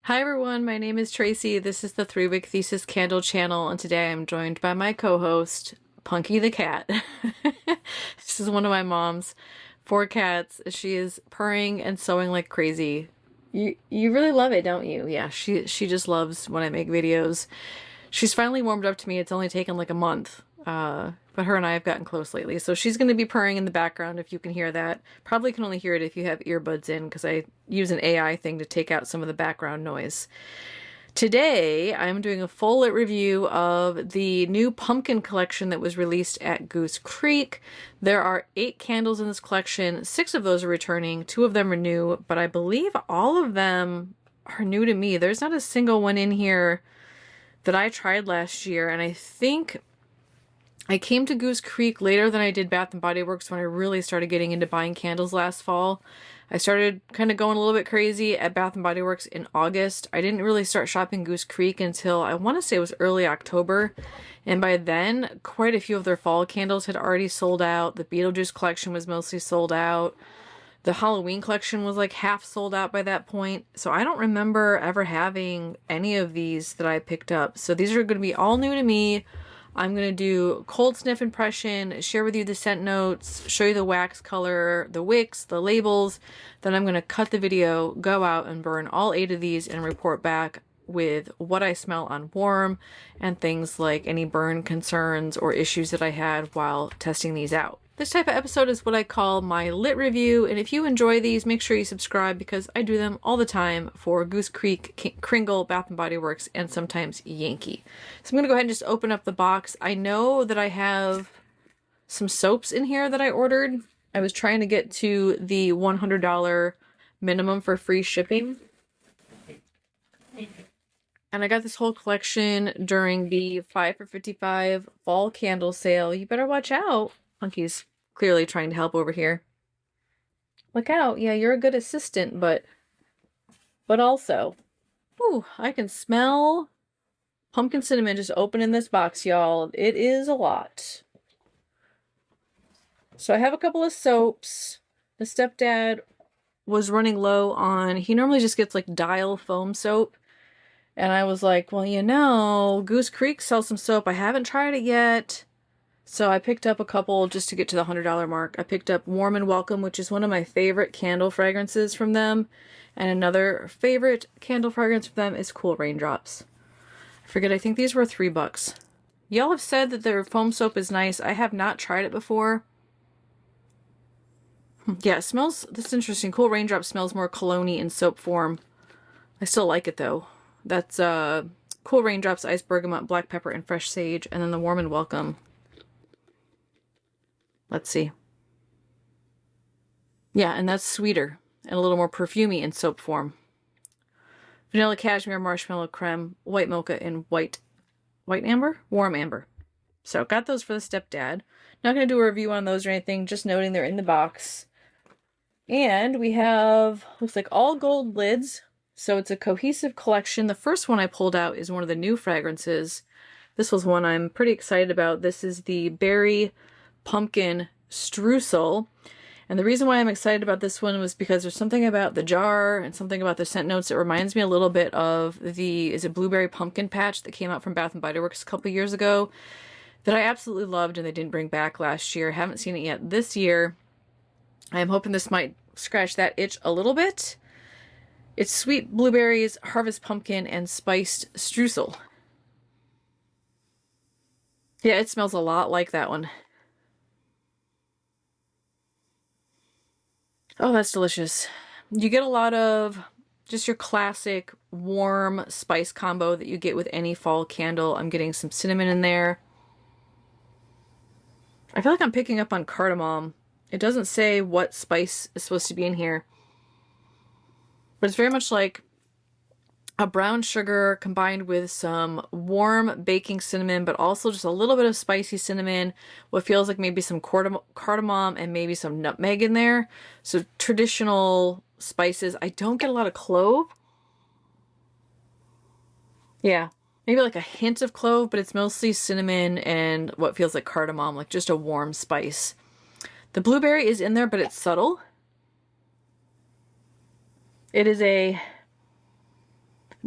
Hi everyone, my name is Tracy. This is the 3-Wick Thesis Candle channel, and today I'm joined by my co-host, Punky the cat. This is one of my mom's 4 cats. She is purring and sewing like crazy. You really love it, don't you? Yeah, she just loves when I make videos. She's finally warmed up to me. It's only taken like a month. But her and I have gotten close lately. So she's going to be purring in the background if you can hear that. Probably can only hear it if you have earbuds in because I use an AI thing to take out some of the background noise. Today, I'm doing a full lit review of the new pumpkin collection that was released at Goose Creek. There are 8 candles in this collection. 6 of those are returning. 2 of them are new, but I believe all of them are new to me. There's not a single one in here that I tried last year, and I think I came to Goose Creek later than I did Bath & Body Works when I really started getting into buying candles last fall. I started kind of going a little bit crazy at Bath & Body Works in August. I didn't really start shopping Goose Creek until I want to say it was early October. And by then, quite a few of their fall candles had already sold out. The Beetlejuice collection was mostly sold out. The Halloween collection was like half sold out by that point. So I don't remember ever having any of these that I picked up. So these are going to be all new to me. I'm going to do cold sniff impression, share with you the scent notes, show you the wax color, the wicks, the labels. Then I'm going to cut the video, go out and burn all 8 of these and report back with what I smell on warm and things like any burn concerns or issues that I had while testing these out. This type of episode is what I call my lit review, and if you enjoy these, make sure you subscribe because I do them all the time for Goose Creek, Kringle, Bath & Body Works, and sometimes Yankee. So I'm going to go ahead and just open up the box. I know that I have some soaps in here that I ordered. I was trying to get to the $100 minimum for free shipping. And I got this whole collection during the 5 for $55 fall candle sale. You better watch out. Punky's clearly trying to help over here. Look out. Yeah, you're a good assistant, but also, ooh, I can smell pumpkin cinnamon just opening this box, y'all. It is a lot. So I have a couple of soaps. The stepdad was running low on, he normally just gets like Dial foam soap. And I was like, well, you know, Goose Creek sells some soap. I haven't tried it yet. So I picked up a couple just to get to the $100 mark. I picked up Warm and Welcome, which is one of my favorite candle fragrances from them. And another favorite candle fragrance from them is Cool Raindrops. I forget, I think these were $3. Y'all have said that their foam soap is nice. I have not tried it before. Yeah, it smells, this is interesting. Cool Raindrops smells more cologne-y in soap form. I still like it though. That's Cool Raindrops, Ice Bergamot, Black Pepper, and Fresh Sage. And then the Warm and Welcome. Let's see. Yeah, and that's sweeter and a little more perfumey in soap form. Vanilla Cashmere, Marshmallow Creme, White Mocha, and White Amber? Warm Amber. So got those for the stepdad. Not going to do a review on those or anything, just noting they're in the box. And we have, looks like all gold lids. So it's a cohesive collection. The first one I pulled out is one of the new fragrances. This was one I'm pretty excited about. This is the Berry Pumpkin Streusel. And the reason why I'm excited about this one was because there's something about the jar and something about the scent notes that reminds me a little bit of the, is it Blueberry Pumpkin Patch that came out from Bath & Body Works a couple years ago that I absolutely loved and they didn't bring back last year. Haven't seen it yet this year. I'm hoping this might scratch that itch a little bit. It's sweet blueberries, harvest pumpkin, and spiced streusel. Yeah, it smells a lot like that one. Oh, that's delicious. You get a lot of just your classic warm spice combo that you get with any fall candle. I'm getting some cinnamon in there. I feel like I'm picking up on cardamom. It doesn't say what spice is supposed to be in here. But it's very much like a brown sugar combined with some warm baking cinnamon, but also just a little bit of spicy cinnamon, what feels like maybe some cardamom and maybe some nutmeg in there. So traditional spices. I don't get a lot of clove. Yeah, maybe like a hint of clove, but it's mostly cinnamon and what feels like cardamom, like just a warm spice. The blueberry is in there, but it's subtle. It is a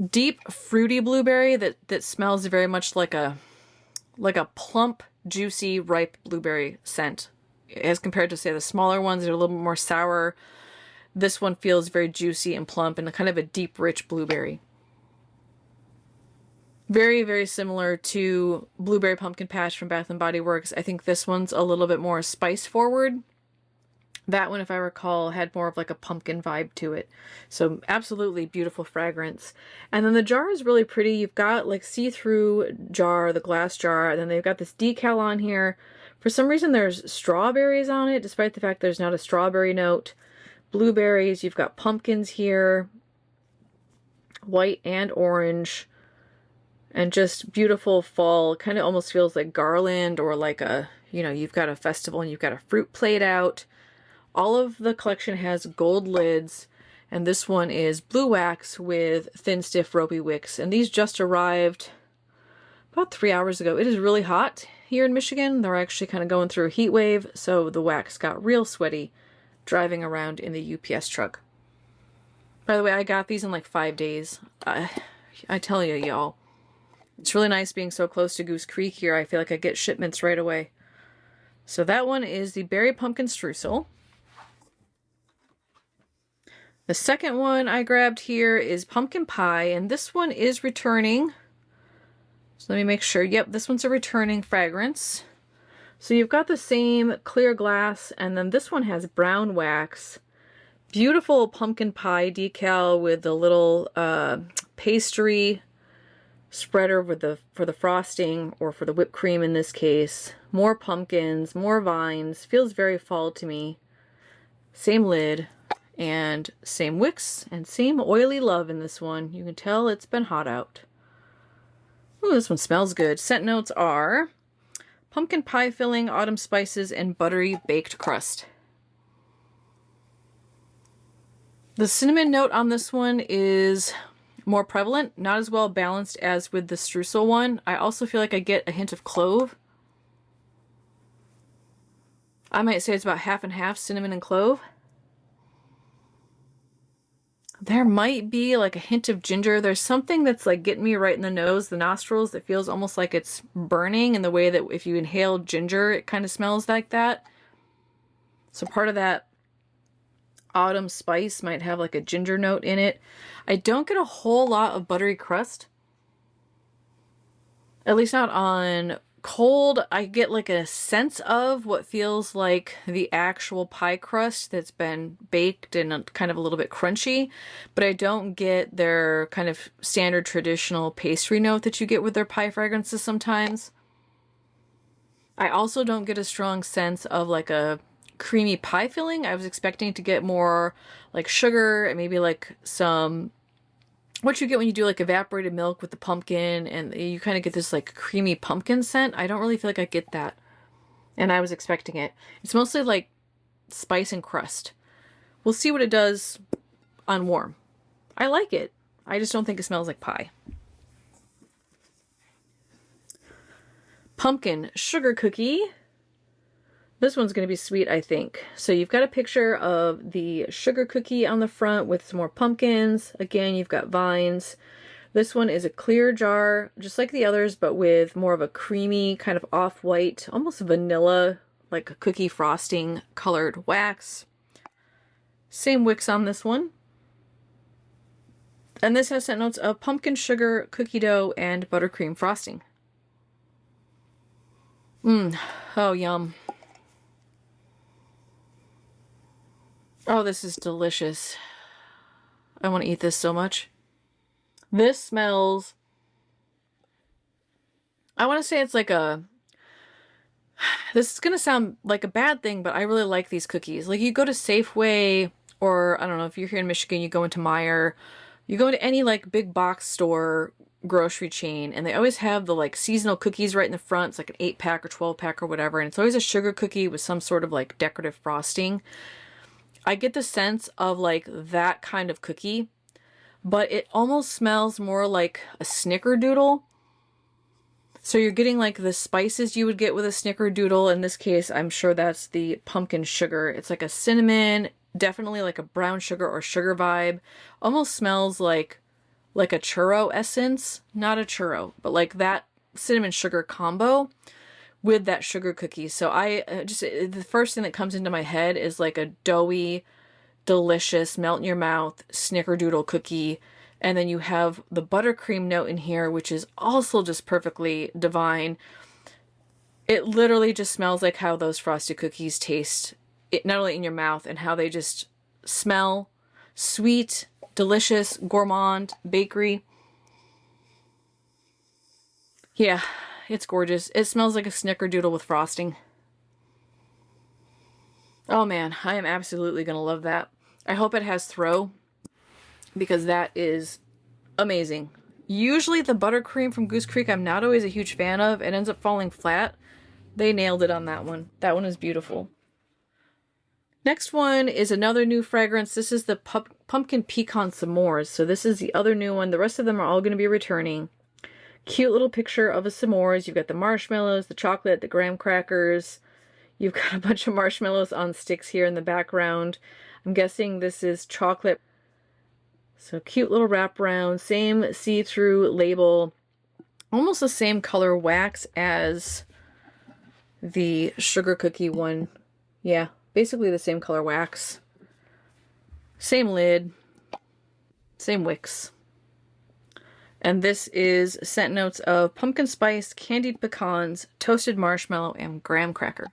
deep fruity blueberry that smells very much like a plump, juicy, ripe blueberry scent. As compared to, say, the smaller ones that are a little bit more sour, this one feels very juicy and plump and kind of a deep, rich blueberry. Very, very similar to Blueberry Pumpkin Patch from Bath & Body Works. I think this one's a little bit more spice forward. That one, if I recall, had more of like a pumpkin vibe to it. So absolutely beautiful fragrance. And then the jar is really pretty. You've got like see-through jar, the glass jar, and then they've got this decal on here. For some reason there's strawberries on it, despite the fact there's not a strawberry note. Blueberries, you've got pumpkins here, white and orange. And just beautiful fall, kind of almost feels like garland or like a, you know, you've got a festival and you've got a fruit plate out. All of the collection has gold lids, and this one is blue wax with thin, stiff, ropey wicks. And these just arrived about 3 hours ago. It is really hot here in Michigan. They're actually kind of going through a heat wave, so the wax got real sweaty driving around in the UPS truck. By the way, I got these in like 5 days. I tell you, y'all. It's really nice being so close to Goose Creek here. I feel like I get shipments right away. So that one is the Berry Pumpkin Streusel. The second one I grabbed here is Pumpkin Pie, and this one is returning. So let me make sure. Yep, this one's a returning fragrance. So you've got the same clear glass, and then this one has brown wax. Beautiful pumpkin pie decal with the little pastry spreader with for the frosting, or for the whipped cream in this case. More pumpkins, more vines. Feels very fall to me. Same lid, and same wicks, and same oily love in this one. You can tell it's been hot out. Ooh, this one smells good. Scent notes are pumpkin pie filling, autumn spices, and buttery baked crust. The cinnamon note on this one is more prevalent, not as well balanced as with the Streusel one. I also feel like I get a hint of clove. I might say it's about half and half cinnamon and clove. There might be like a hint of ginger. There's something that's like getting me right in the nose, the nostrils, that feels almost like it's burning, in the way that if you inhale ginger, it kind of smells like that. So part of that autumn spice might have like a ginger note in it. I don't get a whole lot of buttery crust. At least not on cold. I get like a sense of what feels like the actual pie crust that's been baked and kind of a little bit crunchy, but I don't get their kind of standard traditional pastry note that you get with their pie fragrances sometimes. I also don't get a strong sense of like a creamy pie filling. I was expecting to get more like sugar and maybe like some, what you get when you do like evaporated milk with the pumpkin, and you kind of get this like creamy pumpkin scent. I don't really feel like I get that, and I was expecting it. It's mostly like spice and crust. We'll see what it does on warm. I like it. I just don't think it smells like pie. Pumpkin sugar cookie. This one's going to be sweet, I think. So you've got a picture of the sugar cookie on the front with some more pumpkins. Again, you've got vines. This one is a clear jar, just like the others, but with more of a creamy, kind of off-white, almost vanilla, like a cookie frosting colored wax. Same wicks on this one. And this has scent notes of pumpkin sugar, cookie dough, and buttercream frosting. Oh, yum. Oh, this is delicious. I want to eat this so much. This smells, I want to say it's like a, this is going to sound like a bad thing, but I really like these cookies. Like you go to Safeway, or I don't know, if you're here in Michigan, you go into Meijer, you go into any like big box store, grocery chain, and they always have the like seasonal cookies right in the front. It's like an 8-pack or 12-pack or whatever, and it's always a sugar cookie with some sort of like decorative frosting. I get the sense of like that kind of cookie, but it almost smells more like a snickerdoodle. So you're getting like the spices you would get with a snickerdoodle. In this case, I'm sure that's the pumpkin sugar. It's like a cinnamon, definitely like a brown sugar or sugar vibe. Almost smells like like a churro essence, not a churro, but like that cinnamon sugar combo with that sugar cookie. So the first thing that comes into my head is like a doughy, delicious, melt in your mouth snickerdoodle cookie. And then you have the buttercream note in here, which is also just perfectly divine. It literally just smells like how those frosted cookies taste, not only in your mouth, and how they just smell sweet, delicious, gourmand, bakery. Yeah, it's gorgeous. It smells like a snickerdoodle with frosting. Oh man, I am absolutely gonna love that. I hope it has throw, because that is amazing. Usually the buttercream from Goose Creek I'm not always a huge fan of. It ends up falling flat. They nailed it on that one. That one is beautiful. Next one is another new fragrance. This is the Pumpkin Pecan S'mores. So this is the other new one. The rest of them are all going to be returning. Cute little picture of a s'mores. You've got the marshmallows, the chocolate, the graham crackers. You've got a bunch of marshmallows on sticks here in the background. I'm guessing this is chocolate. So cute little wraparound. Same see-through label. Almost the same color wax as the sugar cookie one. Yeah, basically the same color wax. Same lid. Same wicks. And this is scent notes of pumpkin spice, candied pecans, toasted marshmallow, and graham cracker.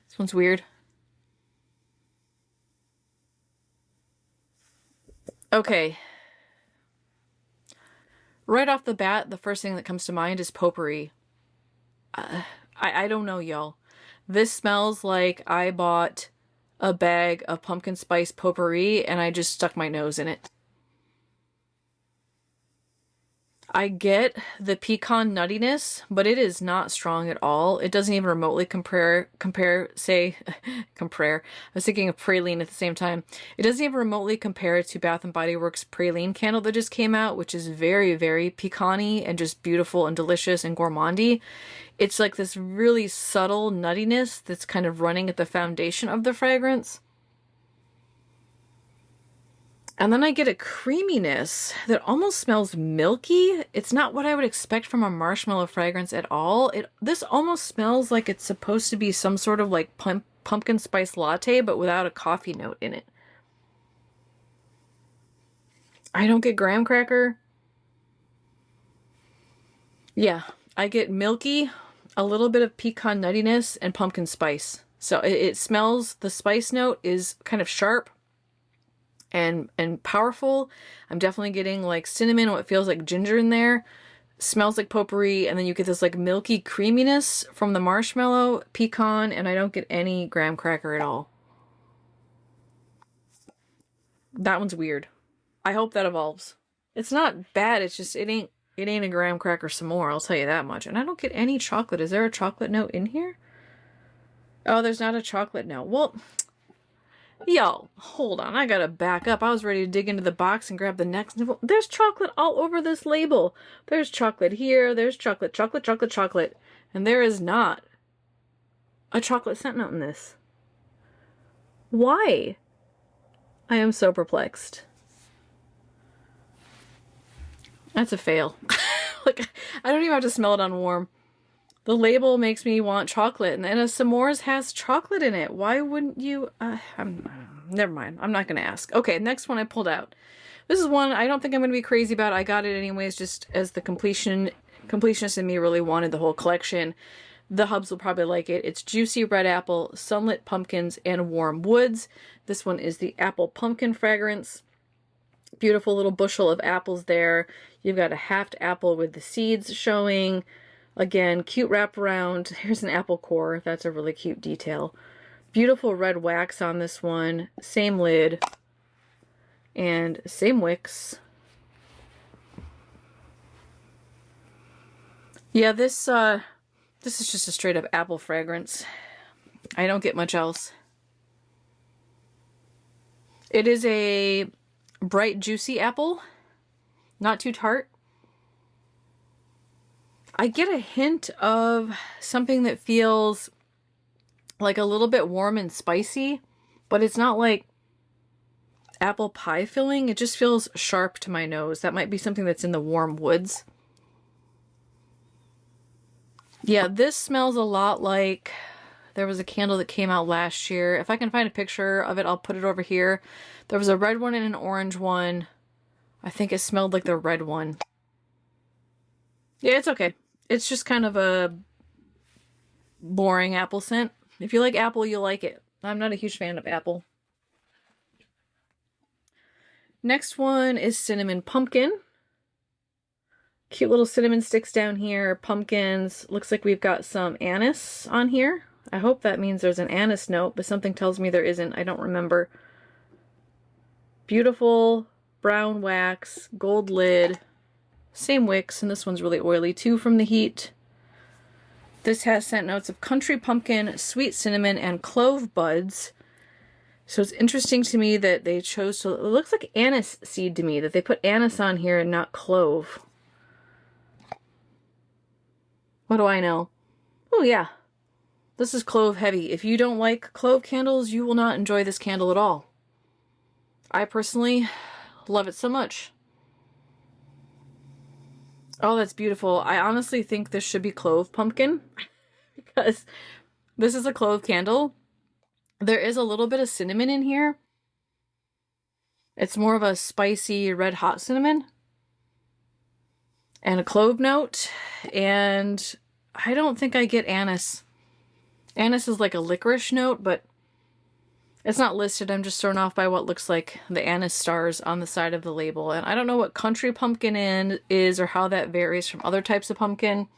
This one's weird. Okay. Right off the bat, the first thing that comes to mind is potpourri. I don't know, y'all. This smells like I bought a bag of pumpkin spice potpourri and I just stuck my nose in it. I get the pecan nuttiness, but it is not strong at all. It doesn't even remotely compare, I was thinking of praline at the same time. It doesn't even remotely compare to Bath & Body Works praline candle that just came out, which is very, very pecan-y and just beautiful and delicious and gourmandy. It's like this really subtle nuttiness that's kind of running at the foundation of the fragrance. And then I get a creaminess that almost smells milky. It's not what I would expect from a marshmallow fragrance at all. This almost smells like it's supposed to be some sort of like pumpkin spice latte, but without a coffee note in it. I don't get graham cracker. Yeah, I get milky, a little bit of pecan nuttiness, and pumpkin spice. So it smells, the spice note is kind of sharp and powerful. I'm definitely getting like cinnamon, what feels like ginger in there. Smells like potpourri, and then you get this like milky creaminess from the marshmallow, pecan, and I don't get any graham cracker at all. That one's weird. I hope that evolves. It's not bad, it's just it ain't a graham cracker s'more, I'll tell you that much. And I don't get any chocolate. Is there a chocolate note in here? Oh, there's not a chocolate note. Well, y'all, hold on. I gotta back up. I was ready to dig into the box and grab the next nibble. There's chocolate all over this label. There's chocolate here. There's chocolate, chocolate, chocolate, chocolate. And there is not a chocolate scent note in this. Why? I am so perplexed. That's a fail. Like, I don't even have to smell it on warm. The label makes me want chocolate, and then a s'mores has chocolate in it. Why wouldn't you? Never mind. I'm not going to ask. Okay, next one I pulled out. This is one I don't think I'm going to be crazy about. I got it anyways, just as the completionist in me really wanted the whole collection. The hubs will probably like it. It's Juicy Red Apple, Sunlit Pumpkins, and Warm Woods. This one is the Apple Pumpkin fragrance. Beautiful little bushel of apples there. You've got a halved apple with the seeds showing. Again, cute wraparound. Here's an apple core. That's a really cute detail. Beautiful red wax on this one. Same lid. And same wicks. Yeah, this is just a straight up apple fragrance. I don't get much else. It is a bright, juicy apple. Not too tart. I get a hint of something that feels like a little bit warm and spicy, but it's not like apple pie filling. It just feels sharp to my nose. That might be something that's in the warm woods. Yeah, this smells a lot like, there was a candle that came out last year. If I can find a picture of it, I'll put it over here. There was a red one and an orange one. I think it smelled like the red one. Yeah, it's okay. It's just kind of a boring apple scent. If you like apple, you'll like it. I'm not a huge fan of apple. Next one is cinnamon pumpkin. Cute little cinnamon sticks down here. Pumpkins. Looks like we've got some anise on here. I hope that means there's an anise note, but something tells me there isn't. I don't remember. Beautiful brown wax, gold lid, same wicks, and this one's really oily too from the heat. This has scent notes of country pumpkin, sweet cinnamon, and clove buds. So it's interesting to me that they chose to, it looks like anise seed to me, that they put anise on here and not clove. What do I know? Oh yeah, this is clove heavy. If you don't like clove candles, you will not enjoy this candle at all. I personally love it so much. Oh, that's beautiful. I honestly think this should be clove pumpkin because this is a clove candle. There is a little bit of cinnamon in here. It's more of a spicy red hot cinnamon and a clove note, and I don't think I get anise. Anise is like a licorice note, but it's not listed. I'm just thrown off by what looks like the anise stars on the side of the label. And I don't know what country pumpkin is or how that varies from other types of pumpkin.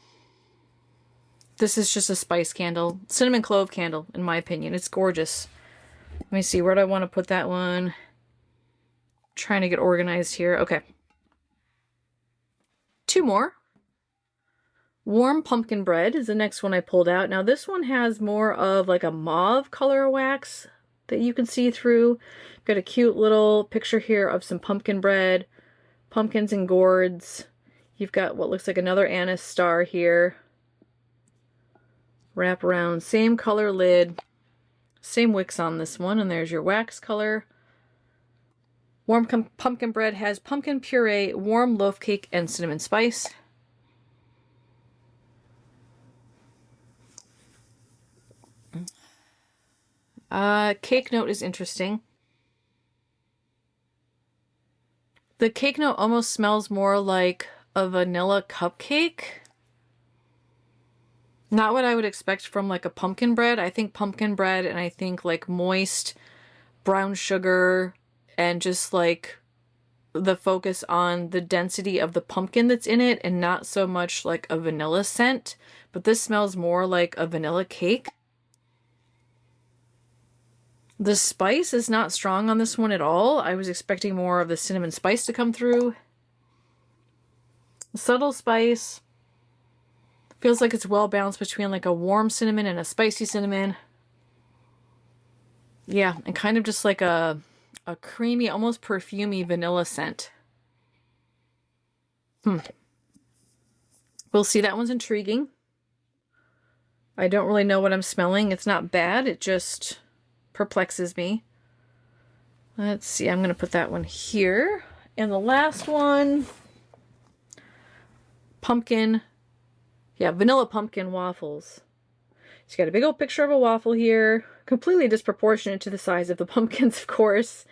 This is just a spice candle. Cinnamon clove candle, in my opinion. It's gorgeous. Let me see. Where do I want to put that one? Trying to get organized here. Okay. Two more. Warm pumpkin bread is the next one I pulled out. Now this one has more of like a mauve color wax that you can see through. Got a cute little picture here of some pumpkin bread, pumpkins and gourds. You've got what looks like another anise star here. Wrap around, same color lid, same wicks on this one, and there's your wax color. Warm pumpkin bread has pumpkin puree, warm loaf cake, and cinnamon spice. Cake note is interesting. The cake note almost smells more like a vanilla cupcake. Not what I would expect from like a pumpkin bread. I think pumpkin bread and I think like moist brown sugar and just like the focus on the density of the pumpkin that's in it and not so much like a vanilla scent. But this smells more like a vanilla cake. The spice is not strong on this one at all. I was expecting more of the cinnamon spice to come through. Subtle spice. Feels like it's well balanced between like a warm cinnamon and a spicy cinnamon. Yeah, and kind of just like a creamy, almost perfumey vanilla scent. We'll see. That one's intriguing. I don't really know what I'm smelling. It's not bad. It just perplexes me. Let's see. I'm going to put that one here. And the last one, pumpkin. Yeah, vanilla pumpkin waffles. She's got a big old picture of a waffle here. Completely disproportionate to the size of the pumpkins, of course.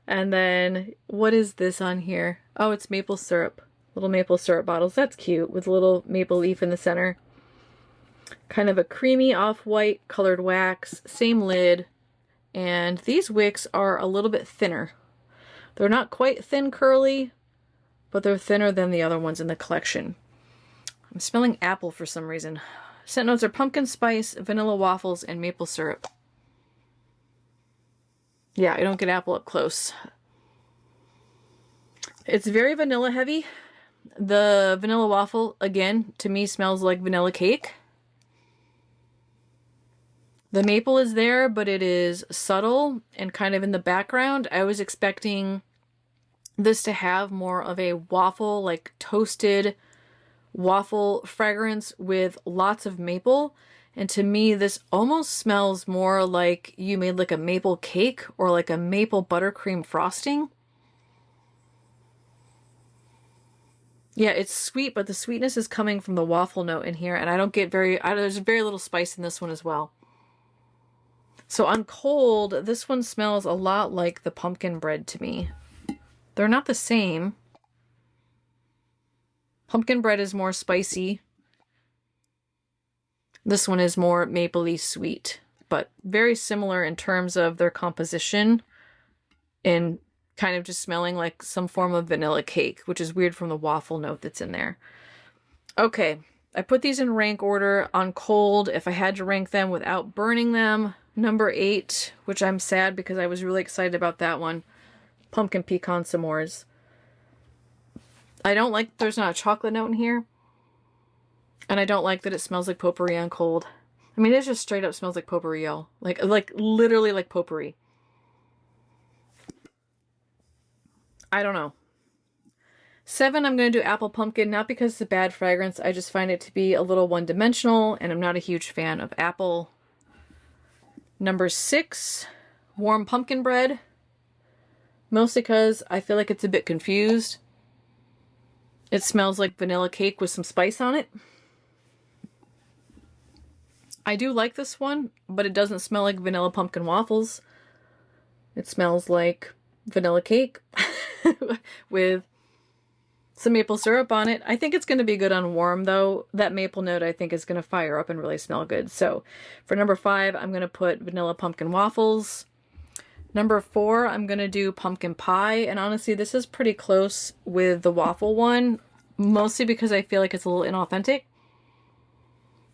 And then, what is this on here? Oh, it's maple syrup. Little maple syrup bottles. That's cute, with a little maple leaf in the center. Kind of a creamy off-white colored wax. Same lid. And these wicks are a little bit thinner. They're not quite thin curly, but they're thinner than the other ones in the collection. I'm smelling apple for some reason. Scent notes are pumpkin spice, vanilla waffles, and maple syrup. Yeah, I don't get apple up close. It's very vanilla heavy. The vanilla waffle, again, to me smells like vanilla cake. The maple is there, but it is subtle and kind of in the background. I was expecting this to have more of a waffle, like toasted waffle fragrance with lots of maple. And to me, this almost smells more like you made like a maple cake or like a maple buttercream frosting. Yeah, it's sweet, but the sweetness is coming from the waffle note in here, and I don't get there's very little spice in this one as well. So on cold, this one smells a lot like the pumpkin bread to me. They're not the same. Pumpkin bread is more spicy. This one is more mapley sweet, but very similar in terms of their composition and kind of just smelling like some form of vanilla cake, which is weird from the waffle note that's in there. Okay, I put these in rank order on cold. If I had to rank them without burning them, number 8, which I'm sad because I was really excited about that one, pumpkin pecan s'mores. I don't like there's not a chocolate note in here. And I don't like that it smells like potpourri on cold. I mean, it just straight up smells like potpourri, y'all. Like literally like potpourri. I don't know. 7, I'm going to do apple pumpkin, not because it's a bad fragrance. I just find it to be a little one-dimensional, and I'm not a huge fan of apple. Number 6, warm pumpkin bread. Mostly because I feel like it's a bit confused. It smells like vanilla cake with some spice on it. I do like this one, but it doesn't smell like vanilla pumpkin waffles. It smells like vanilla cake with some maple syrup on it. I think it's going to be good on warm, though. That maple note, I think, is going to fire up and really smell good. So for number 5, I'm going to put vanilla pumpkin waffles. Number 4, I'm going to do pumpkin pie. And honestly, this is pretty close with the waffle one, mostly because I feel like it's a little inauthentic.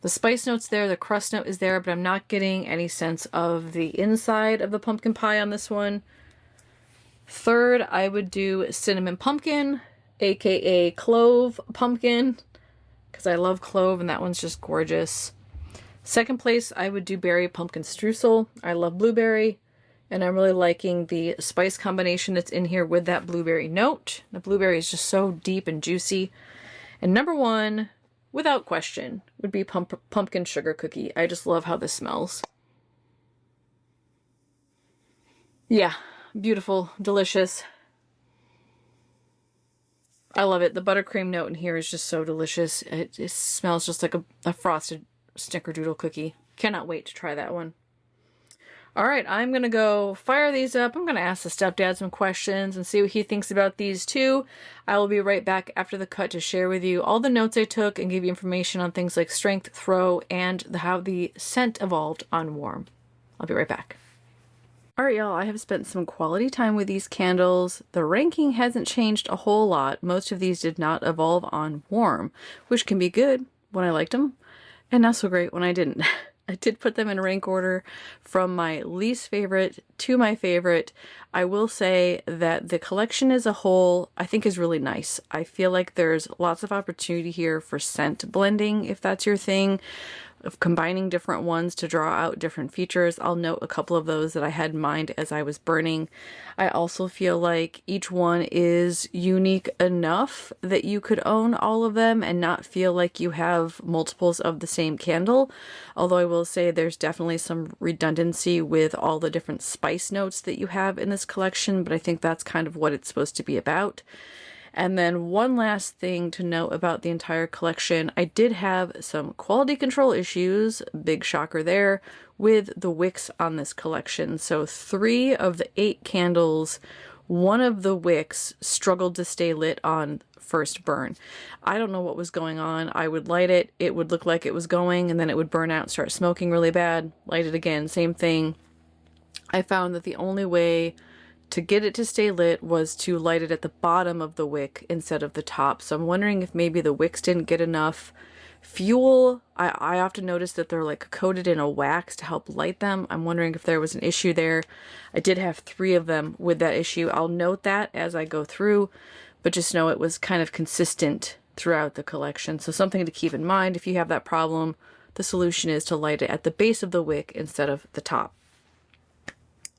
The spice note's there, the crust note is there, but I'm not getting any sense of the inside of the pumpkin pie on this one. Third, I would do cinnamon pumpkin, aka clove pumpkin, because I love clove and that one's just gorgeous. Second place, I would do berry pumpkin streusel. I love blueberry, and I'm really liking the spice combination that's in here with that blueberry note. The blueberry is just so deep and juicy. And number 1, without question, would be pumpkin sugar cookie. I just love how this smells. Yeah, beautiful, delicious. I love it. The buttercream note in here is just so delicious. It smells just like a frosted snickerdoodle cookie. Cannot wait to try that one. All right, I'm going to go fire these up. I'm going to ask the stepdad some questions and see what he thinks about these too. I will be right back after the cut to share with you all the notes I took and give you information on things like strength, throw, and how the scent evolved on warm. I'll be right back. All right, y'all, I have spent some quality time with these candles. The ranking hasn't changed a whole lot. Most of these did not evolve on warm, which can be good when I liked them and not so great when I didn't. I did put them in rank order from my least favorite to my favorite. I will say that the collection as a whole, I think, is really nice. I feel like there's lots of opportunity here for scent blending, if that's your thing, of combining different ones to draw out different features. I'll note a couple of those that I had in mind as I was burning. I also feel like each one is unique enough that you could own all of them and not feel like you have multiples of the same candle. Although I will say there's definitely some redundancy with all the different spice notes that you have in this collection, but I think that's kind of what it's supposed to be about. And then one last thing to note about the entire collection, I did have some quality control issues, big shocker there, with the wicks on this collection. So 3 of the 8 candles, one of the wicks struggled to stay lit on first burn. I don't know what was going on. I would light it, it would look like it was going, and then it would burn out and start smoking really bad. Light it again, same thing. I found that the only way to get it to stay lit was to light it at the bottom of the wick instead of the top. So I'm wondering if maybe the wicks didn't get enough fuel. I often notice that they're like coated in a wax to help light them. I'm wondering if there was an issue there. I did have 3 of them with that issue. I'll note that as I go through, but just know it was kind of consistent throughout the collection. So something to keep in mind if you have that problem. The solution is to light it at the base of the wick instead of the top.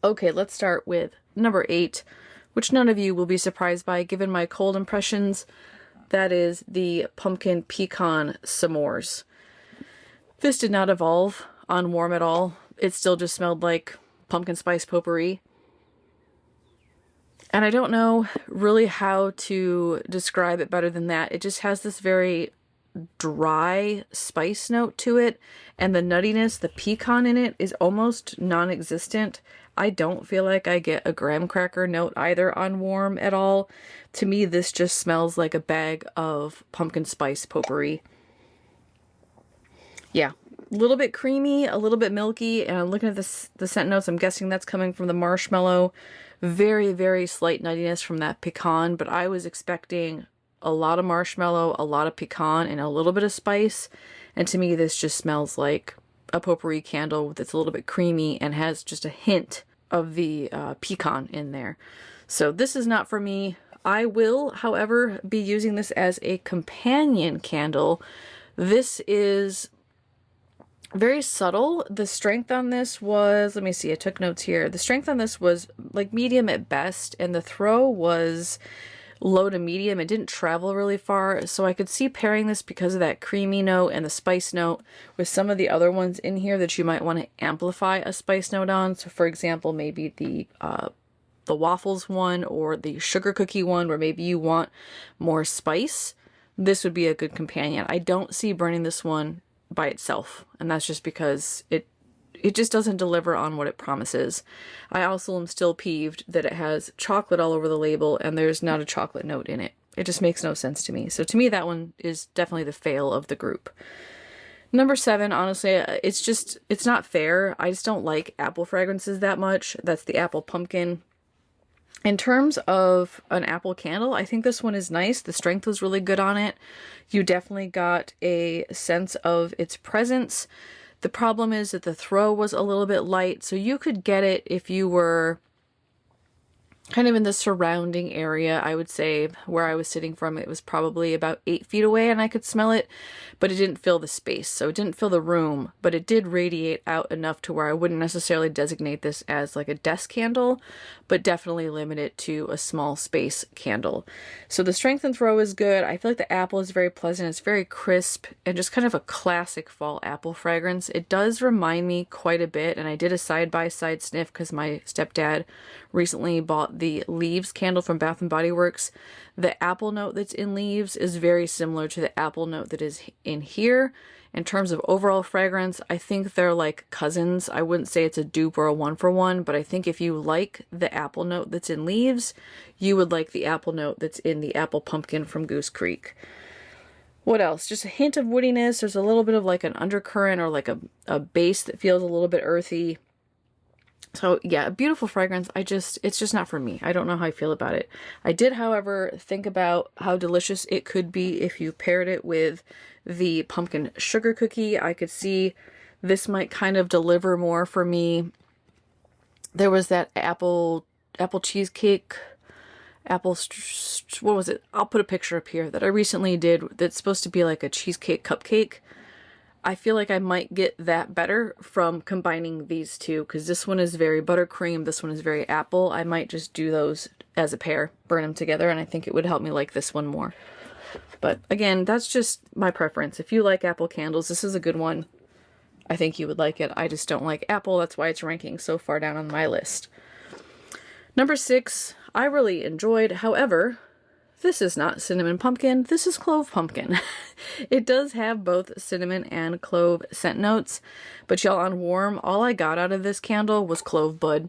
Okay, let's start with number 8, which none of you will be surprised by given my cold impressions. That is the pumpkin pecan s'mores. This did not evolve on warm at all. It still just smelled like pumpkin spice potpourri. And I don't know really how to describe it better than that. It just has this very dry spice note to it, and the nuttiness, the pecan in it is almost non-existent. I don't feel like I get a graham cracker note either on warm at all. To me, this just smells like a bag of pumpkin spice potpourri. Yeah, a little bit creamy, a little bit milky, and I'm looking at the scent notes. I'm guessing that's coming from the marshmallow. Very, very slight nuttiness from that pecan, but I was expecting a lot of marshmallow, a lot of pecan, and a little bit of spice. And to me, this just smells like a potpourri candle that's a little bit creamy and has just a hint of the pecan in there. So this is not for me. I will, however, be using this as a companion candle. This is very subtle. The strength on this was, let me see, I took notes here. The strength on this was like medium at best, and the throw was low to medium. It didn't travel really far, so I could see pairing this because of that creamy note and the spice note with some of the other ones in here that you might want to amplify a spice note on. So for example, maybe the Waffles one or the sugar cookie one, where maybe you want more spice. This would be a good companion. I don't see burning this one by itself, and that's just because it just doesn't deliver on what it promises. I also am still peeved that it has chocolate all over the label and there's not a chocolate note in it. It just makes no sense to me. So to me, that one is definitely the fail of the group. Number 7, honestly, it's not fair. I just don't like apple fragrances that much. That's the apple pumpkin. In terms of an apple candle, I think this one is nice. The strength was really good on it. You definitely got a sense of its presence. The problem is that the throw was a little bit light, so you could get it if you were kind of in the surrounding area. I would say where I was sitting from, it was probably about 8 feet away and I could smell it, but it didn't fill the space. So it didn't fill the room, but it did radiate out enough to where I wouldn't necessarily designate this as like a desk candle, but definitely limit it to a small space candle. So the strength and throw is good. I feel like the apple is very pleasant. It's very crisp and just kind of a classic fall apple fragrance. It does remind me quite a bit, and I did a side-by-side sniff because my stepdad recently bought the Leaves candle from Bath & Body Works. The apple note that's in Leaves is very similar to the apple note that is in here. In terms of overall fragrance, I think they're like cousins. I wouldn't say it's a dupe or a one-for-one, but I think if you like the apple note that's in Leaves, you would like the apple note that's in the apple pumpkin from Goose Creek. What else? Just a hint of woodiness. There's a little bit of like an undercurrent or like a base that feels a little bit earthy. So yeah, a beautiful fragrance. It's just not for me. I don't know how I feel about it. I did, however, think about how delicious it could be if you paired it with the pumpkin sugar cookie. I could see this might kind of deliver more for me. There was that apple cheesecake, what was it? I'll put a picture up here that I recently did that's supposed to be like a cheesecake cupcake. I feel like I might get that better from combining these two, because this one is very buttercream, this one is very apple. I might just do those as a pair, burn them together, and I think it would help me like this one more. But again, that's just my preference. If you like apple candles, this is a good one. I think you would like it. I just don't like apple. That's why it's ranking so far down on my list. Number 6, I really enjoyed. However, this is not cinnamon pumpkin, this is clove pumpkin. It does have both cinnamon and clove scent notes, but y'all, on warm, all I got out of this candle was clove bud.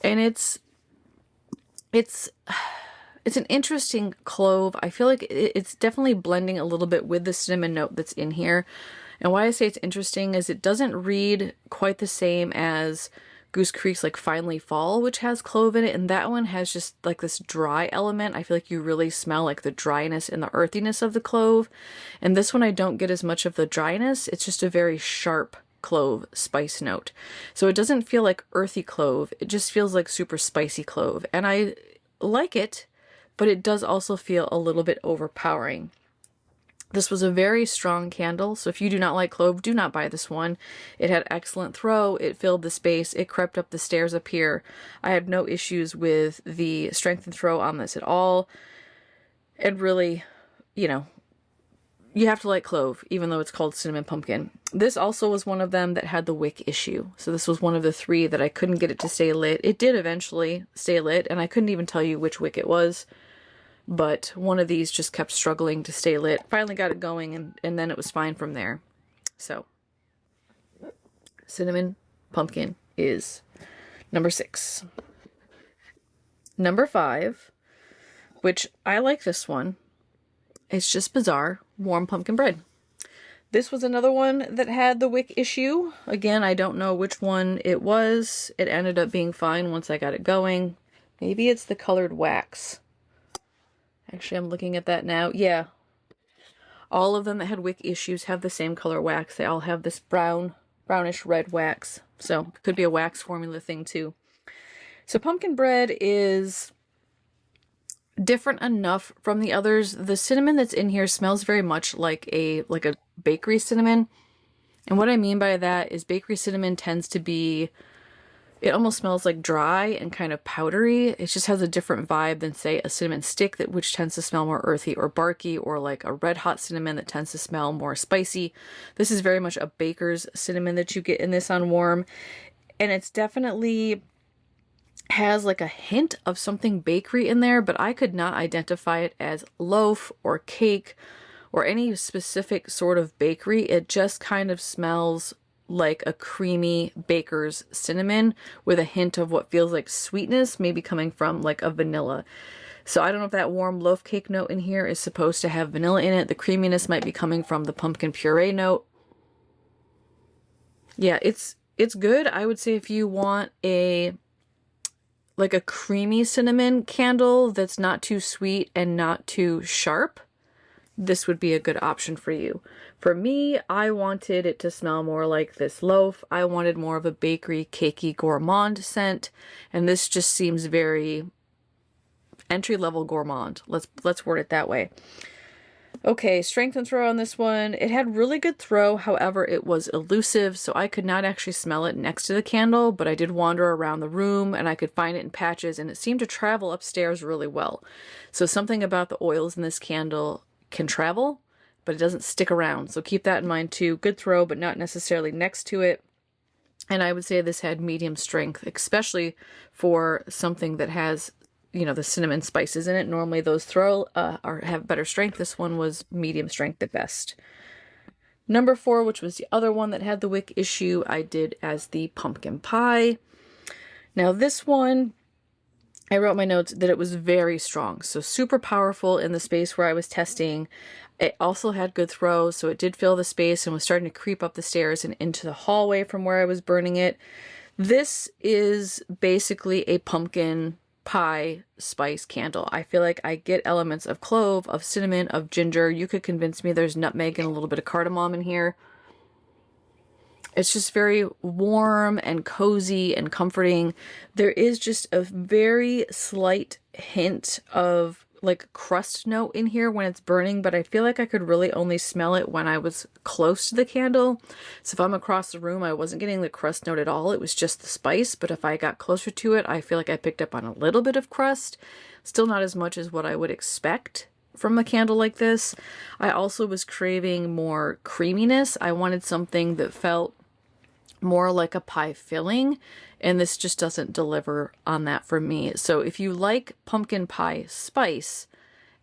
And it's an interesting clove. I feel like it's definitely blending a little bit with the cinnamon note that's in here. And why I say it's interesting is it doesn't read quite the same as Goose Creek's like Finally Fall, which has clove in it, and that one has just like this dry element. I feel like you really smell like the dryness and the earthiness of the clove. And this one I don't get as much of the dryness. It's just a very sharp clove spice note. So it doesn't feel like earthy clove, it just feels like super spicy clove. And I like it, but it does also feel a little bit overpowering. This was a very strong candle, so if you do not like clove, do not buy this one. It had excellent throw, it filled the space, it crept up the stairs up here. I had no issues with the strength and throw on this at all. And really, you know, you have to like clove, even though it's called cinnamon pumpkin. This also was one of them that had the wick issue. So this was one of the 3 that I couldn't get it to stay lit. It did eventually stay lit, and I couldn't even tell you which wick it was. But one of these just kept struggling to stay lit. Finally got it going, and then it was fine from there. So, cinnamon pumpkin is number 6. Number 5, which I like this one. It's just bizarre. Warm pumpkin bread. This was another one that had the wick issue. Again, I don't know which one it was. It ended up being fine once I got it going. Maybe it's the colored wax. Actually, I'm looking at that now. Yeah. All of them that had wick issues have the same color wax. They all have this brownish red wax. So it could be a wax formula thing too. So pumpkin bread is different enough from the others. The cinnamon that's in here smells very much like a bakery cinnamon. And what I mean by that is bakery cinnamon tends to be, it almost smells like dry and kind of powdery. It just has a different vibe than, say, a cinnamon stick, which tends to smell more earthy or barky, or like a red hot cinnamon that tends to smell more spicy. This is very much a baker's cinnamon that you get in this on warm. And it's definitely has like a hint of something bakery in there, but I could not identify it as loaf or cake or any specific sort of bakery. It just kind of smells like a creamy baker's cinnamon with a hint of what feels like sweetness, maybe coming from like a vanilla. So I don't know if that warm loaf cake note in here is supposed to have vanilla in it. The creaminess might be coming from the pumpkin puree note. Yeah, it's good. I would say if you want a creamy cinnamon candle that's not too sweet and not too sharp, this would be a good option for you. For me, I wanted it to smell more like this loaf. I wanted more of a bakery, cakey, gourmand scent, and this just seems very entry-level gourmand. Let's word it that way. Okay, strength and throw on this one. It had really good throw, however, it was elusive, so I could not actually smell it next to the candle, but I did wander around the room and I could find it in patches, and it seemed to travel upstairs really well. So something about the oils in this candle can travel, but it doesn't stick around, so keep that in mind too. Good throw, but not necessarily next to it. And I would say this had medium strength, especially for something that has, you know, the cinnamon spices in it. Normally those have better strength. This one was medium strength at best. Number 4, which was the other one that had the wick issue, I did as the pumpkin pie. Now this one, I wrote my notes that it was very strong, so super powerful in the space where I was testing. It also had good throw, so it did fill the space and was starting to creep up the stairs and into the hallway from where I was burning it. This is basically a pumpkin pie spice candle. I feel like I get elements of clove, of cinnamon, of ginger. You could convince me there's nutmeg and a little bit of cardamom in here. It's just very warm and cozy and comforting. There is just a very slight hint of like crust note in here when it's burning, but I feel like I could really only smell it when I was close to the candle. So if I'm across the room, I wasn't getting the crust note at all. It was just the spice, but if I got closer to it, I feel like I picked up on a little bit of crust. Still not as much as what I would expect from a candle like this. I also was craving more creaminess. I wanted something that felt more like a pie filling, and this just doesn't deliver on that for me. So if you like pumpkin pie spice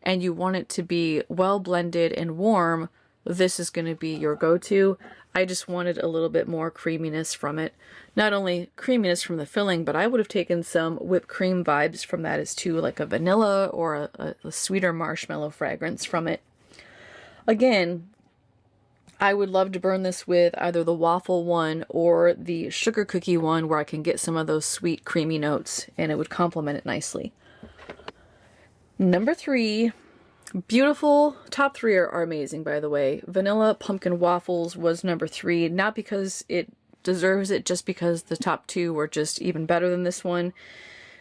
and you want it to be well blended and warm, this is going to be your go-to. I just wanted a little bit more creaminess from it. Not only creaminess from the filling, but I would have taken some whipped cream vibes from that as too, like a vanilla or a sweeter marshmallow fragrance from it. Again, I would love to burn this with either the waffle one or the sugar cookie one, where I can get some of those sweet creamy notes and it would complement it nicely. Number 3, beautiful. Top 3 are amazing, by the way. Vanilla pumpkin waffles was number 3, not because it deserves it, just because the top 2 were just even better than this one.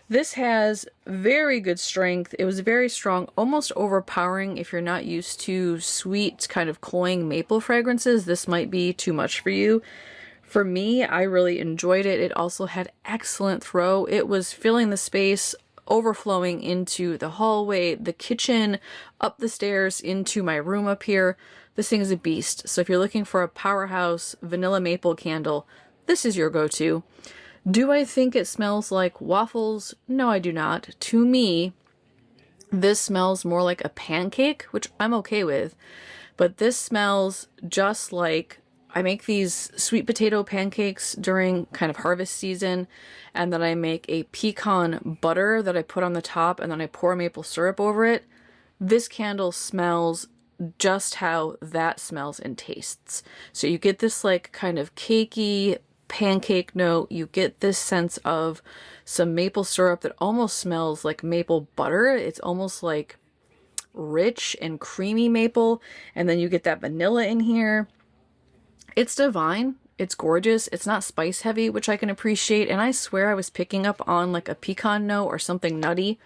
This has very good strength. It was very strong, almost overpowering. If you're not used to sweet, kind of cloying maple fragrances, this might be too much for you. For me, I really enjoyed it. It also had excellent throw. It was filling the space overflowing into the hallway, the kitchen, up the stairs, into my room up here. This thing is a beast. So if you're looking for a powerhouse vanilla maple candle, this is your go-to. Do I think it smells like waffles? No, I do not. To me, this smells more like a pancake, which I'm okay with. But this smells just like, I make these sweet potato pancakes during kind of harvest season, and then I make a pecan butter that I put on the top, and then I pour maple syrup over it. This candle smells just how that smells and tastes. So you get this like kind of cakey pancake note. You get this sense of some maple syrup that almost smells like maple butter. It's almost like rich and creamy maple, and then you get that vanilla in here. It's divine. It's gorgeous. It's not spice heavy, which I can appreciate, and I swear I was picking up on like a pecan note or something nutty.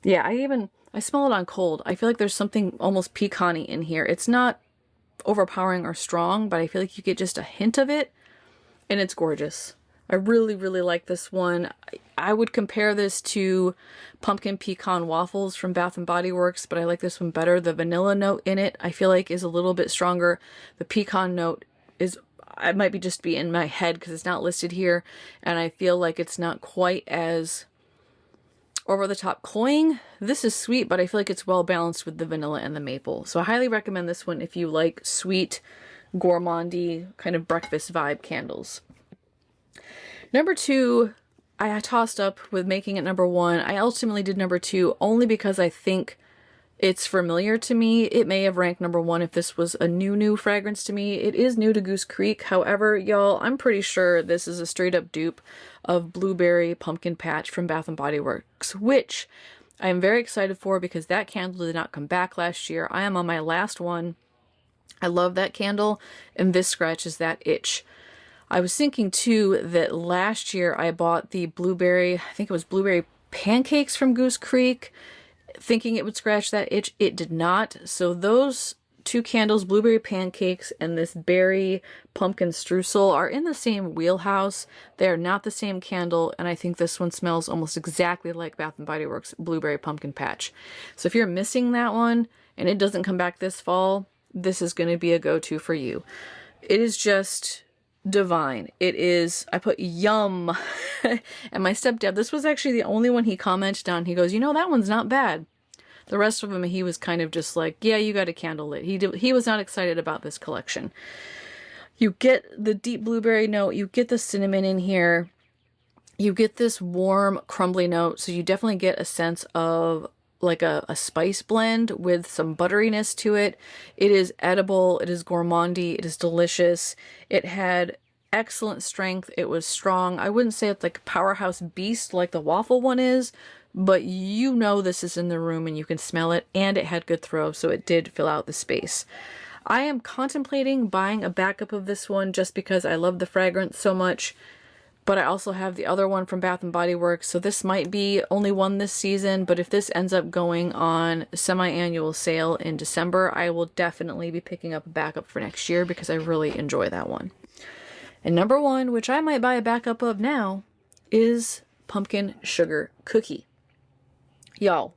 Yeah, I smell it on cold. I feel like there's something almost pecan-y in here. It's not overpowering or strong, but I feel like you get just a hint of it, and it's gorgeous. I really, really like this one. I would compare this to Pumpkin Pecan Waffles from Bath & Body Works, but I like this one better. The vanilla note in it, I feel like, is a little bit stronger. The pecan note is, I might be just be in my head because it's not listed here, and I feel like it's not quite as over-the-top cloying. This is sweet, but I feel like it's well balanced with the vanilla and the maple. So I highly recommend this one if you like sweet, gourmandy, kind of breakfast vibe candles. Number 2, I tossed up with making it number 1. I ultimately did number 2 only because I think it's familiar to me. It may have ranked number 1 if this was a new fragrance to me. It is new to Goose Creek. However, y'all, I'm pretty sure this is a straight up dupe of Blueberry Pumpkin Patch from Bath & Body Works, which I am very excited for because that candle did not come back last year. I am on my last one. I love that candle, and this scratches that itch. I was thinking too that last year I bought the blueberry, I think it was blueberry pancakes from Goose Creek, thinking it would scratch that itch. It did not. So those 2 candles, blueberry pancakes and this berry pumpkin streusel, are in the same wheelhouse. They are not the same candle, and I think this one smells almost exactly like Bath & Body Works Blueberry Pumpkin Patch. So if you're missing that one and it doesn't come back this fall, this is going to be a go-to for you. It is just divine. It is, I put yum. And my stepdad, this was actually the only one he commented on. He goes, you know, that one's not bad. The rest of them, he was kind of just like, yeah, you got a candle lit. He was not excited about this collection. You get the deep blueberry note. You get the cinnamon in here. You get this warm, crumbly note. So you definitely get a sense of like a spice blend with some butteriness to it. It is edible. It is gourmandy. It is delicious. It had excellent strength. It was strong. I wouldn't say it's like a powerhouse beast like the waffle one is, but you know this is in the room and you can smell it, and it had good throw, so it did fill out the space. I am contemplating buying a backup of this one just because I love the fragrance so much, but I also have the other one from Bath & Body Works, so this might be only one this season, but if this ends up going on semi-annual sale in December, I will definitely be picking up a backup for next year because I really enjoy that one. And number 1, which I might buy a backup of now, is Pumpkin Sugar Cookie. Y'all,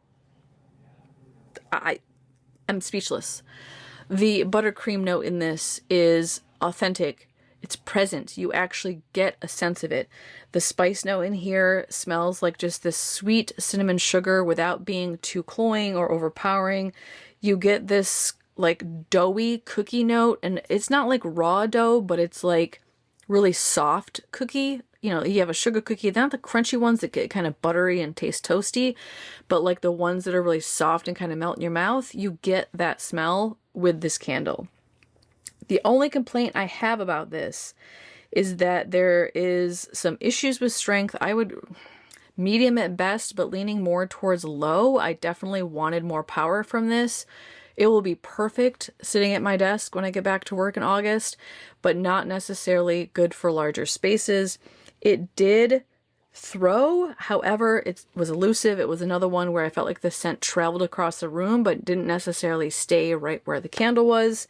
I'm speechless. The buttercream note in this is authentic. It's present. You actually get a sense of it. The spice note in here smells like just this sweet cinnamon sugar without being too cloying or overpowering. You get this like doughy cookie note, and it's not like raw dough, but it's like really soft cookie. You know, you have a sugar cookie, they're not the crunchy ones that get kind of buttery and taste toasty, but like the ones that are really soft and kind of melt in your mouth. You get that smell with this candle. The only complaint I have about this is that there is some issues with strength. I would medium at best, but leaning more towards low. I definitely wanted more power from this. It will be perfect sitting at my desk when I get back to work in August, but not necessarily good for larger spaces. It did throw, however, it was elusive. It was another one where I felt like the scent traveled across the room, but didn't necessarily stay right where the candle was.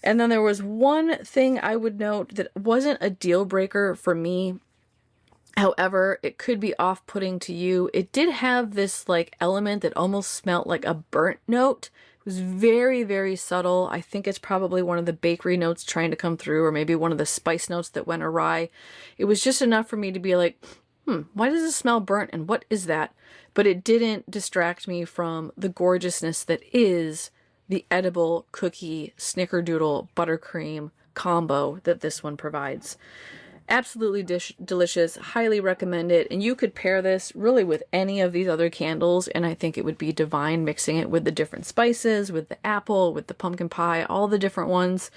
And then there was one thing I would note that wasn't a deal breaker for me, However, it could be off-putting to you. It did have this like element that almost smelled like a burnt note. It was very, very subtle. I think it's probably one of the bakery notes trying to come through, or maybe one of the spice notes that went awry. It was just enough for me to be like, why does it smell burnt and what is that? But it didn't distract me from the gorgeousness that is the edible cookie snickerdoodle buttercream combo that this one provides. Absolutely delicious, highly recommend it, and you could pair this really with any of these other candles, and I think it would be divine, mixing it with the different spices, with the apple, with the pumpkin pie, all the different ones.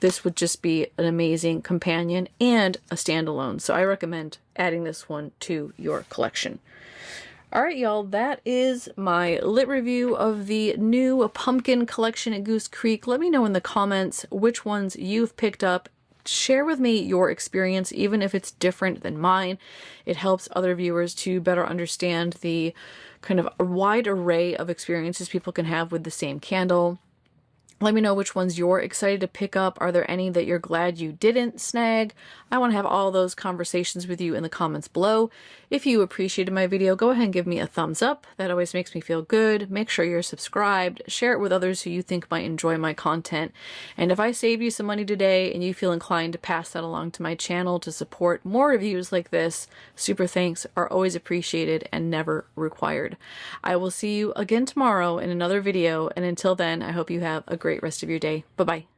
This would just be an amazing companion and a standalone, so I recommend adding this one to your collection. Alright y'all, that is my lit review of the new pumpkin collection at Goose Creek. Let me know in the comments which ones you've picked up. Share with me your experience, even if it's different than mine. It helps other viewers to better understand the kind of wide array of experiences people can have with the same candle. Let me know which ones you're excited to pick up. Are there any that you're glad you didn't snag? I want to have all those conversations with you in the comments below. If you appreciated my video, go ahead and give me a thumbs up. That always makes me feel good. Make sure you're subscribed. Share it with others who you think might enjoy my content. And if I saved you some money today and you feel inclined to pass that along to my channel to support more reviews like this, super thanks are always appreciated and never required. I will see you again tomorrow in another video, and until then, I hope you have a great rest of your day. Bye-bye.